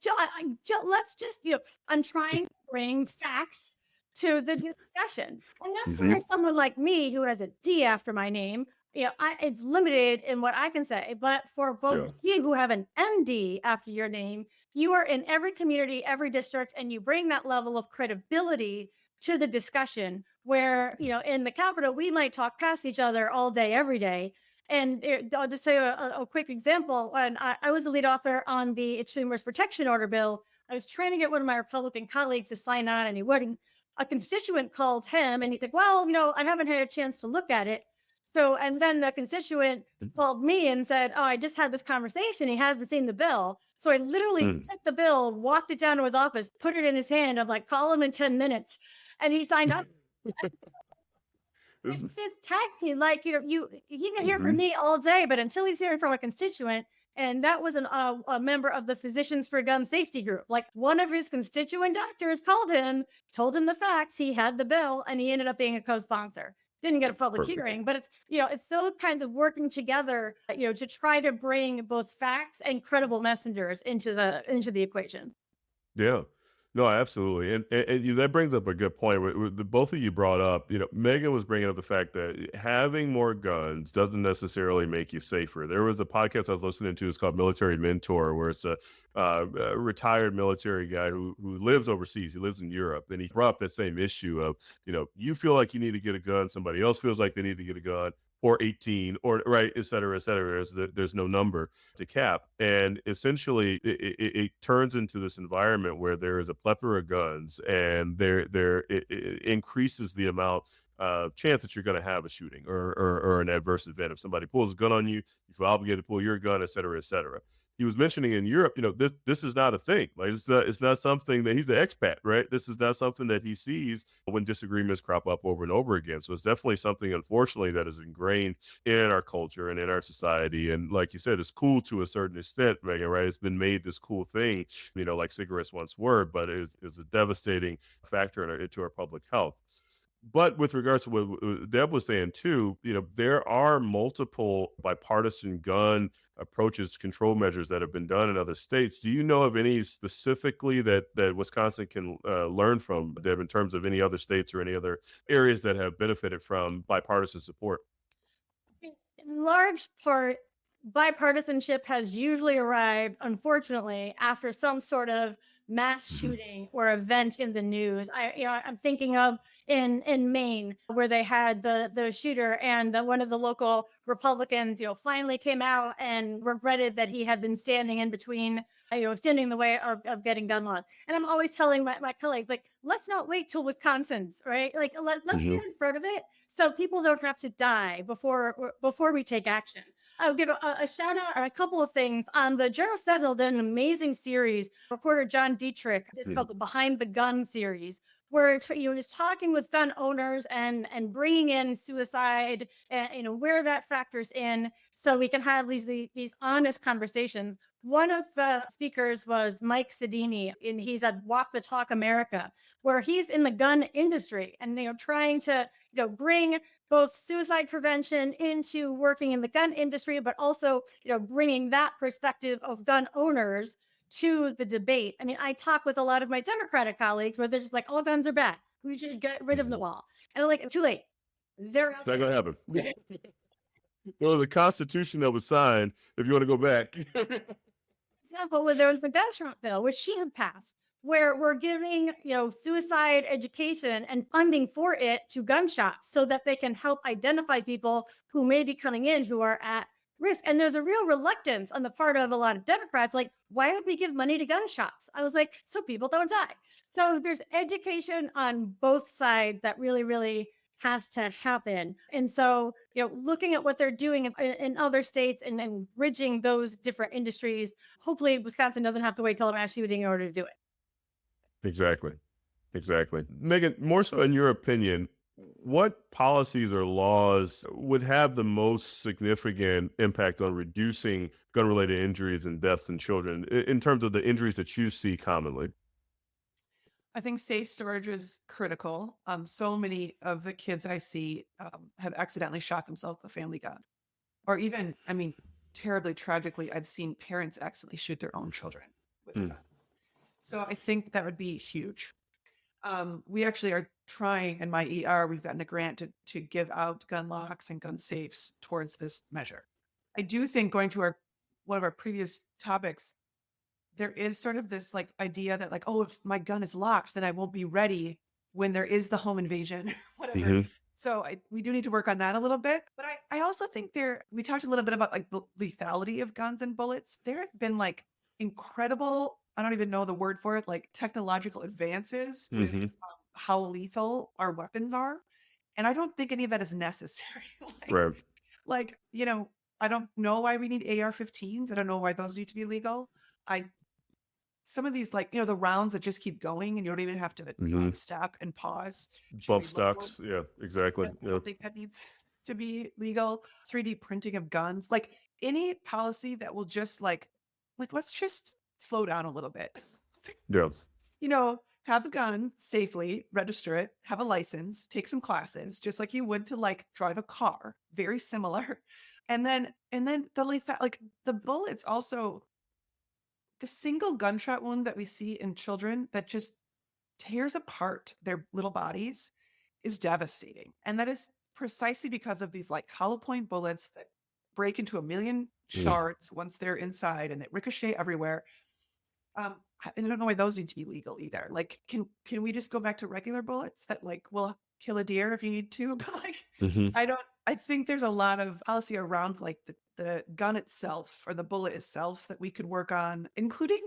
let's just, I'm trying to bring facts to the discussion, and that's where Mhm. someone like me who has a D after my name, it's limited in what I can say. But for both Yeah. of you who have an MD after your name, you are in every community, every district, and you bring that level of credibility to the discussion. Where in the Capitol, we might talk past each other all day, every day. And I'll just tell you a quick example. When I was the lead author on the Extreme Risk Protection Order bill, I was trying to get one of my Republican colleagues to sign on, and he wouldn't. A constituent called him, and he's like, "Well, I haven't had a chance to look at it." So, and then the constituent called me and said, "Oh, I just had this conversation. He hasn't seen the bill." So I literally Mm. took the bill, walked it down to his office, put it in his hand. I'm like, "Call him in 10 minutes," and he signed up. This- It's taxi. Like, he can hear from Mhm. me all day, but until he's hearing from a constituent, and that was a member of the Physicians for Gun Safety group. Like, one of his constituent doctors called him, told him the facts, he had the bill, and he ended up being a co-sponsor. Didn't get a public Perfect. hearing, but it's those kinds of working together, to try to bring both facts and credible messengers into the equation. Yeah. No, absolutely. And that brings up a good point. The both of you brought up, Megan was bringing up the fact that having more guns doesn't necessarily make you safer. There was a podcast I was listening to, it's called Military Mentor, where it's a retired military guy who lives overseas. He lives in Europe, and he brought up that same issue of, you feel like you need to get a gun, somebody else feels like they need to get a gun, or 18, or right, et cetera, et cetera. There's no number to cap. And essentially it turns into this environment where there is a plethora of guns, and it increases the amount chance that you're going to have a shooting or an adverse event. If somebody pulls a gun on you, you feel obligated to pull your gun, et cetera, et cetera. He was mentioning in Europe, this is not a thing. Like, it's not something that he's an expat, right? This is not something that he sees when disagreements crop up over and over again. So it's definitely something, unfortunately, that is ingrained in our culture and in our society. And like you said, it's cool to a certain extent, Megan, right? It's been made this cool thing, like cigarettes once were, but it's a devastating factor into our public health. But with regards to what Deb was saying too, there are multiple bipartisan gun approaches, control measures that have been done in other states. Do you know of any specifically that Wisconsin can learn from, Deb, in terms of any other states or any other areas that have benefited from bipartisan support? In large part, bipartisanship has usually arrived, unfortunately, after some sort of mass shooting or event in the news. I'm thinking of in Maine, where they had the shooter, and one of the local Republicans, finally came out and regretted that he had been standing in between, standing in the way of getting gun laws. And I'm always telling my colleagues, like, let's not wait till Wisconsin's, right? Like, let's get in front of it so people don't have to die before we take action. I'll give a shout out or a couple of things. The Journal Sentinel did an amazing series. Reporter John Dietrich, it's called the Behind the Gun series, we're just talking with gun owners and bringing in suicide and where that factors in, so we can have these honest conversations. One of the speakers was Mike Sedini, and he's at Walk the Talk America, where he's in the gun industry and trying to bring both suicide prevention into working in the gun industry, but also bringing that perspective of gun owners to the debate. I mean, I talk with a lot of my Democratic colleagues where they're just like, all guns are bad. We just get rid of them all. And I'm like, too late. They're It's not going to happen. Well, the Constitution that was signed, if you want to go back. Example, where there was the gun shop bill, which she had passed, where we're giving, suicide education and funding for it to gun shops so that they can help identify people who may be coming in who are at risk. And there's a real reluctance on the part of a lot of Democrats, like, why would we give money to gun shops? I was like, so people don't die. So there's education on both sides that really, really has to happen. And so, looking at what they're doing in other states and bridging those different industries, hopefully Wisconsin doesn't have to wait till a mass shooting in order to do it. Exactly. Megan, more so in your opinion, what policies or laws would have the most significant impact on reducing gun-related injuries and deaths in children in terms of the injuries that you see commonly? I think safe storage is critical. So many of the kids I see have accidentally shot themselves with a family gun. Or even, terribly, tragically, I've seen parents accidentally shoot their own children with a gun. So I think that would be huge. We actually are trying in my ER, we've gotten a grant to give out gun locks and gun safes towards this measure. I do think, going to one of our previous topics, there is sort of this idea that if my gun is locked, then I won't be ready when there is the home invasion, whatever. Mm-hmm. So we do need to work on that a little bit. But I also think we talked a little bit about the lethality of guns and bullets. There have been incredible, I don't even know the word for it, technological advances with how lethal our weapons are. And I don't think any of that is necessary. Right. I don't know why we need AR-15s. I don't know why those need to be legal. Some of these, the rounds that just keep going and you don't even have to stop and pause. Bump stocks. Yeah, exactly. I don't think that needs to be legal. 3D printing of guns. Any policy that will just let's just slow down a little bit. Yeah. Have a gun safely, register it, have a license, take some classes, just like you would to drive a car. Very similar. And then the bullets also. The single gunshot wound that we see in children that just tears apart their little bodies is devastating. And that is precisely because of these hollow point bullets that break into a million shards once they're inside and they ricochet everywhere. I don't know why those need to be legal either. Can we just go back to regular bullets that will kill a deer if you need to? But I think there's a lot of policy around the gun itself or the bullet itself that we could work on, including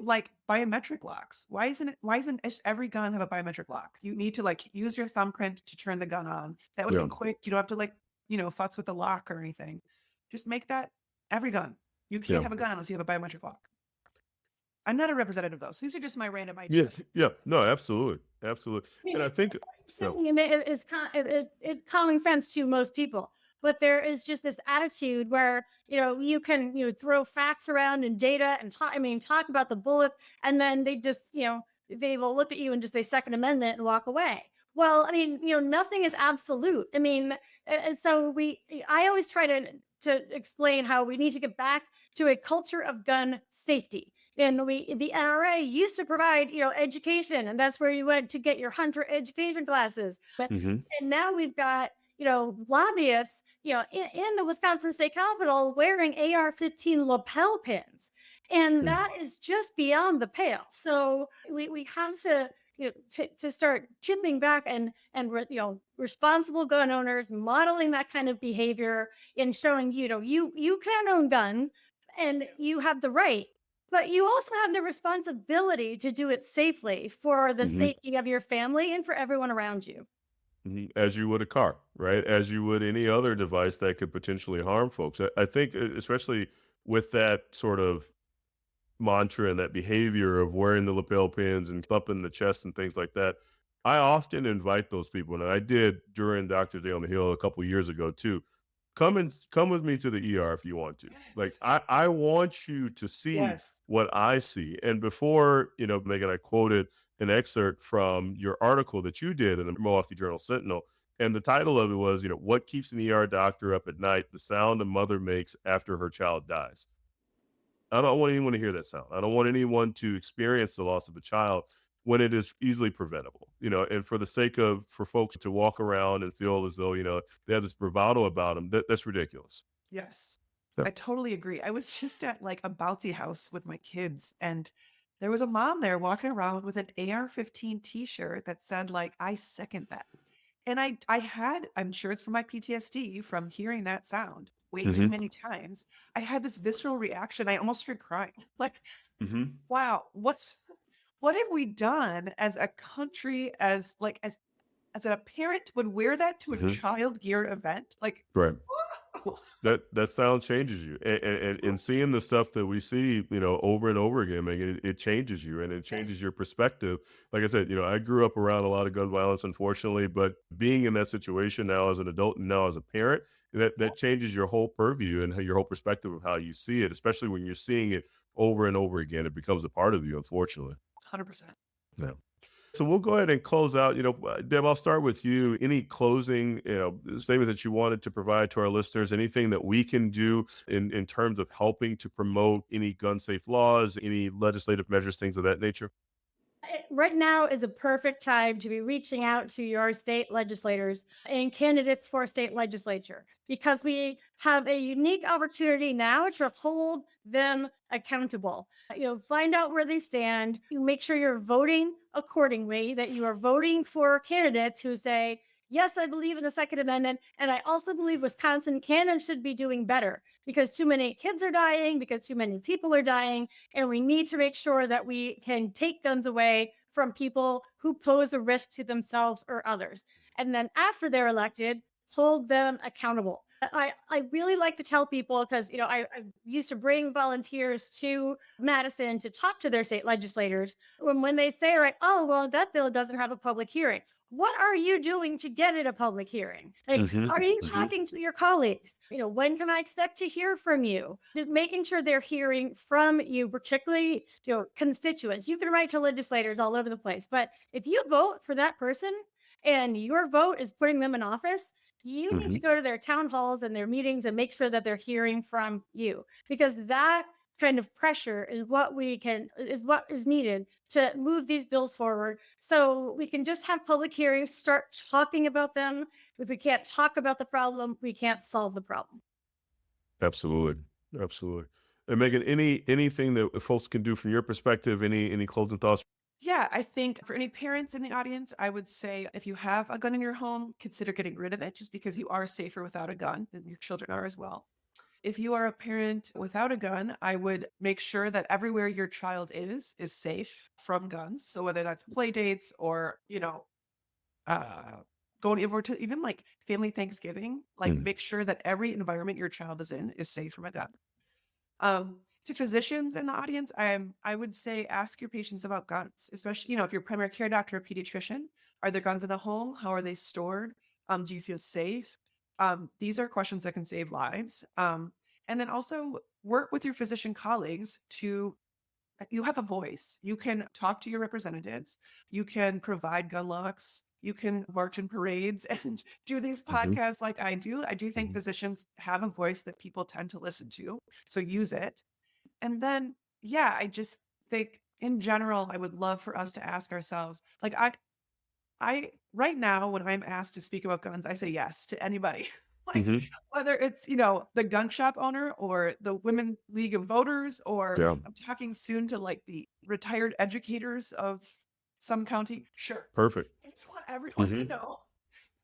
biometric locks. Why isn't every gun have a biometric lock? You need to use your thumbprint to turn the gun on. That would be quick. You don't have to futz with the lock or anything. Just make that every gun. You can't have a gun unless you have a biometric lock. I'm not a representative though, so these are just my random ideas. Yes, yeah, no, absolutely. And I think it's common sense to most people. But there is just this attitude where, you can, throw facts around and data and talk about the bullet, and then they just, they will look at you and just say Second Amendment and walk away. Well, nothing is absolute. So I always try to explain how we need to get back to a culture of gun safety. And the NRA used to provide, education, and that's where you went to get your hunter education classes. But and now we've got, lobbyists, in the Wisconsin State Capitol wearing AR-15 lapel pins. And that is just beyond the pale. So we have to, to start chipping back and responsible gun owners, modeling that kind of behavior and showing, you can own guns and you have the right, but you also have the responsibility to do it safely for the safety of your family and for everyone around you. As you would a car, right? As you would any other device that could potentially harm folks. I think especially with that sort of mantra and that behavior of wearing the lapel pins and thumping the chest and things like that, I often invite those people, and I did during Doctor's Day on the Hill a couple years ago too. Come with me to the ER if you want to. Like Yes. I want you to see Yes. what I see. And before, Megan, I quoted an excerpt from your article that you did in the Milwaukee Journal Sentinel. And the title of it was, what keeps an ER doctor up at night? The sound a mother makes after her child dies. I don't want anyone to hear that sound. I don't want anyone to experience the loss of a child when it is easily preventable, and for the sake of, for folks to walk around and feel as though, they have this bravado about them, that's ridiculous. Yes. Yeah. I totally agree. I was just at like a bouncy house with my kids, and there was a mom there walking around with an AR-15 t-shirt that said like, I second that. And I'm sure it's from my PTSD from hearing that sound way too Mm-hmm. many times. I had this visceral reaction. I almost started crying. Like, Mm-hmm. wow, what have we done as a country, as a parent would wear that to a Mm-hmm. child gear event? Like, Right. That sound changes you, and seeing the stuff that we see, over and over again, Megan, it changes you, and it changes your perspective. Like I said, I grew up around a lot of gun violence, unfortunately, but being in that situation now as an adult and now as a parent, that changes your whole purview and your whole perspective of how you see it, especially when you're seeing it over and over again. It becomes a part of you, unfortunately. 100%. Yeah. So we'll go ahead and close out. Deb, I'll start with you. Any closing, statements that you wanted to provide to our listeners? Anything that we can do in terms of helping to promote any gun safe laws, any legislative measures, things of that nature? Right now is a perfect time to be reaching out to your state legislators and candidates for state legislature, because we have a unique opportunity now to hold them accountable. Find out where they stand. You make sure you're voting accordingly, that you are voting for candidates who say, yes, I believe in the Second Amendment, and I also believe Wisconsin can and should be doing better, because too many kids are dying, because too many people are dying, and we need to make sure that we can take guns away from people who pose a risk to themselves or others. And then after they're elected, hold them accountable. I really like to tell people, because I used to bring volunteers to Madison to talk to their state legislators when they say, right, oh, well, that bill doesn't have a public hearing. What are you doing to get it a public hearing? Like, Mhm, are you mhm. talking to your colleagues? When can I expect to hear from you? Just making sure they're hearing from you, particularly, constituents. You can write to legislators all over the place, but if you vote for that person and your vote is putting them in office, you need to Mhm. go to their town halls and their meetings and make sure that they're hearing from you, because that kind of pressure is what is needed to move these bills forward, so we can just have public hearings, start talking about them. If we can't talk about the problem, we can't solve the problem. Absolutely. Absolutely. And Megan, anything that folks can do from your perspective, any closing thoughts? Yeah, I think for any parents in the audience, I would say if you have a gun in your home, consider getting rid of it, just because you are safer without a gun, and your children are as well. If you are a parent without a gun, I would make sure that everywhere your child is safe from guns. So whether that's play dates or, uh, going over to even like family Thanksgiving, like Mm. make sure that every environment your child is in is safe from a gun. To physicians in the audience, I would say ask your patients about guns, especially, if you're a primary care doctor or pediatrician. Are there guns in the home? How are they stored? Do you feel safe? These are questions that can save lives. And then also work with your physician colleagues to, you have a voice. You can talk to your representatives. You can provide gun locks. You can march in parades and do these Mhm. podcasts like I do. I do think Mhm. physicians have a voice that people tend to listen to. So use it. And then, yeah, I just think in general, I would love for us to ask ourselves, like, I right now, when I'm asked to speak about guns, I say yes to anybody. Like, Mhm. whether it's, the gun shop owner or the Women League of Voters, or Yeah. I'm talking soon to like the retired educators of some county. Sure. Perfect. I just want everyone to Mhm. know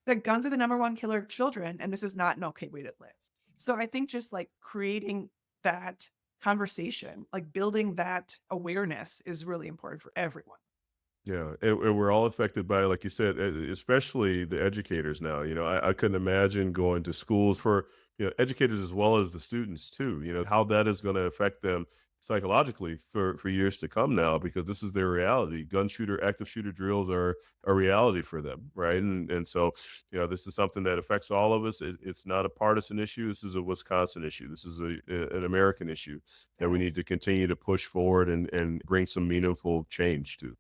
that guns are the number one killer of children, and this is not an okay way to live. So I think just like creating that conversation, like building that awareness is really important for everyone. Yeah, and we're all affected by, like you said, especially the educators now. I couldn't imagine going to schools for educators as well as the students too. How that is going to affect them psychologically for years to come now, because this is their reality. Gun shooter, active shooter drills are a reality for them, right? And so, this is something that affects all of us. It's not a partisan issue. This is a Wisconsin issue. This is an American issue that we need to continue to push forward and bring some meaningful change to.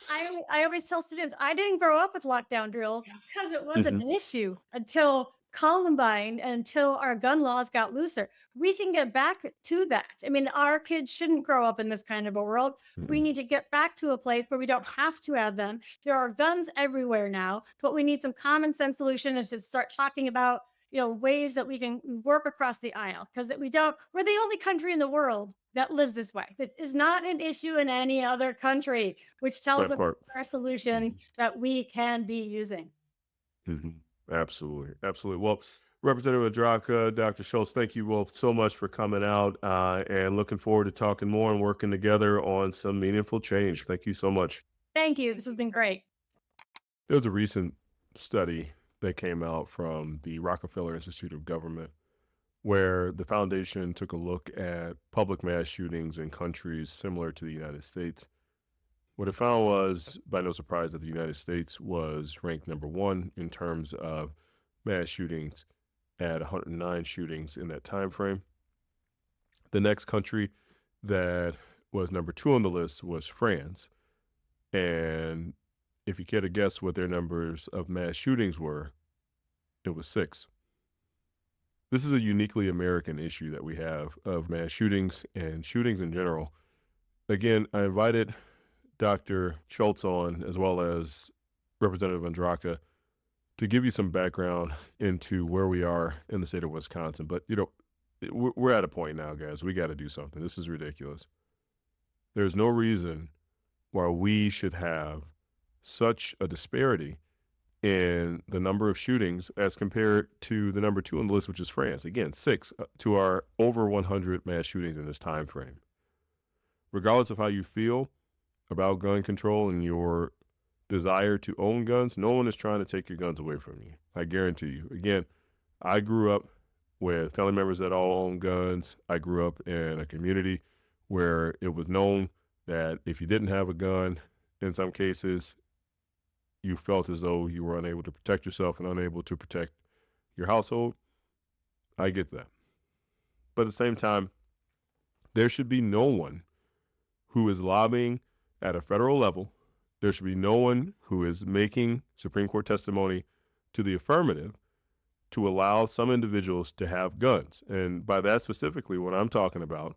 I always tell students, I didn't grow up with lockdown drills because it wasn't an issue until Columbine, until our gun laws got looser. We can get back to that. I mean, our kids shouldn't grow up in this kind of a world. We need to get back to a place where we don't have to have them. There are guns everywhere now, but we need some common sense solution and to start talking about, ways that we can work across the aisle, because we're the only country in the world that lives this way. This is not an issue in any other country, which tells us our solutions that we can be using. Absolutely. Absolutely. Well, Representative Andraca, Dr. Schultz, thank you both so much for coming out and looking forward to talking more and working together on some meaningful change. Thank you so much. Thank you. This has been great. There was a recent study that came out from the Rockefeller Institute of Government, where the foundation took a look at public mass shootings in countries similar to the United States. What it found was, by no surprise, that the United States was ranked number one in terms of mass shootings at 109 shootings in that time frame. The next country that was number two on the list was France. And if you care to guess what their numbers of mass shootings were, it was 6. This is a uniquely American issue that we have of mass shootings and shootings in general. Again, I invited Dr. Schultz on, as well as Representative Andraca, to give you some background into where we are in the state of Wisconsin. But, we're at a point now, guys. We got to do something. This is ridiculous. There's no reason why we should have such a disparity in the number of shootings as compared to the number two on the list, which is France. Again, 6 to our over 100 mass shootings in this time frame. Regardless of how you feel about gun control and your desire to own guns, no one is trying to take your guns away from you. I guarantee you. Again, I grew up with family members that all own guns. I grew up in a community where it was known that if you didn't have a gun, in some cases, you felt as though you were unable to protect yourself and unable to protect your household. I get that. But at the same time, there should be no one who is lobbying at a federal level. There should be no one who is making Supreme Court testimony to the affirmative to allow some individuals to have guns. And by that specifically, what I'm talking about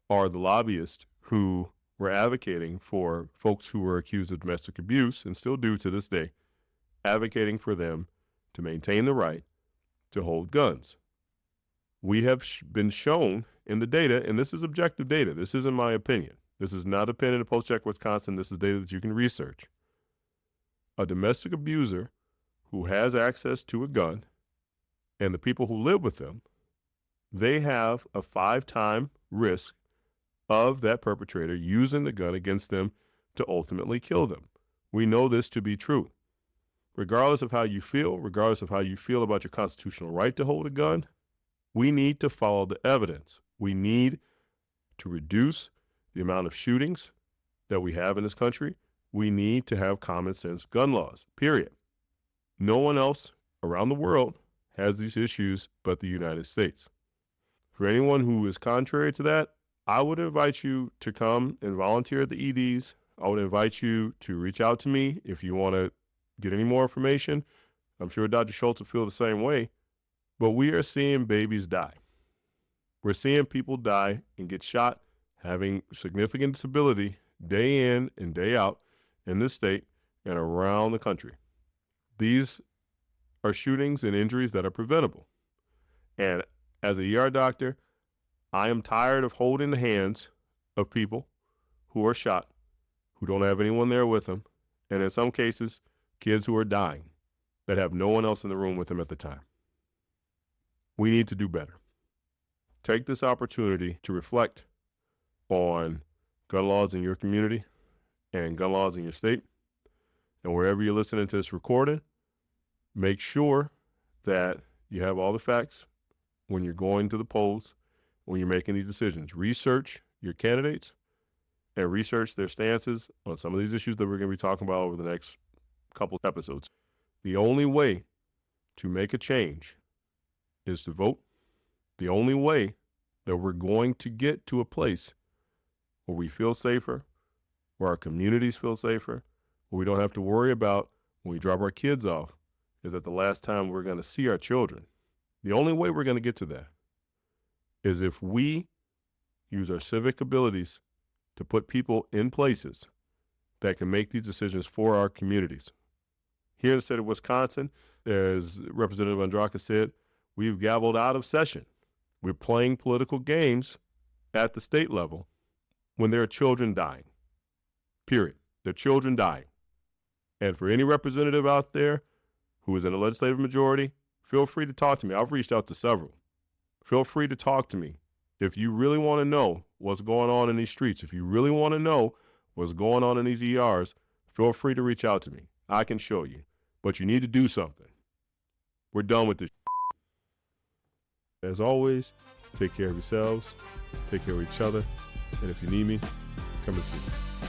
are the lobbyists who were advocating for folks who were accused of domestic abuse, and still do to this day, advocating for them to maintain the right to hold guns. We have been shown in the data, and this is objective data. This isn't my opinion. This is not opinion of Post-Check Wisconsin. This is data that you can research. A domestic abuser who has access to a gun and the people who live with them, they have a 5-time risk of that perpetrator using the gun against them to ultimately kill them. We know this to be true. Regardless of how you feel, regardless of how you feel about your constitutional right to hold a gun, we need to follow the evidence. We need to reduce the amount of shootings that we have in this country. We need to have common sense gun laws, period. No one else around the world has these issues but the United States. For anyone who is contrary to that, I would invite you to come and volunteer at the EDs. I would invite you to reach out to me if you want to get any more information. I'm sure Dr. Schultz will feel the same way. But we are seeing babies die. We're seeing people die and get shot, having significant disability day in and day out in this state and around the country. These are shootings and injuries that are preventable. And as a ER doctor, I am tired of holding the hands of people who are shot, who don't have anyone there with them, and in some cases, kids who are dying that have no one else in the room with them at the time. We need to do better. Take this opportunity to reflect on gun laws in your community and gun laws in your state. And wherever you're listening to this recording, make sure that you have all the facts when you're going to the polls, when you're making these decisions. Research your candidates and research their stances on some of these issues that we're going to be talking about over the next couple episodes. The only way to make a change is to vote. The only way that we're going to get to a place where we feel safer, where our communities feel safer, where we don't have to worry about when we drop our kids off, is that the last time we're going to see our children. The only way we're going to get to that is if we use our civic abilities to put people in places that can make these decisions for our communities. Here in the state of Wisconsin, as Representative Andraca said, we've gavelled out of session. We're playing political games at the state level when there are children dying. Period. There are children dying. And for any representative out there who is in a legislative majority, feel free to talk to me. I've reached out to several. Feel free to talk to me. If you really want to know what's going on in these streets, if you really want to know what's going on in these ERs, feel free to reach out to me. I can show you. But you need to do something. We're done with this. As always, take care of yourselves, take care of each other, and if you need me, come and see me.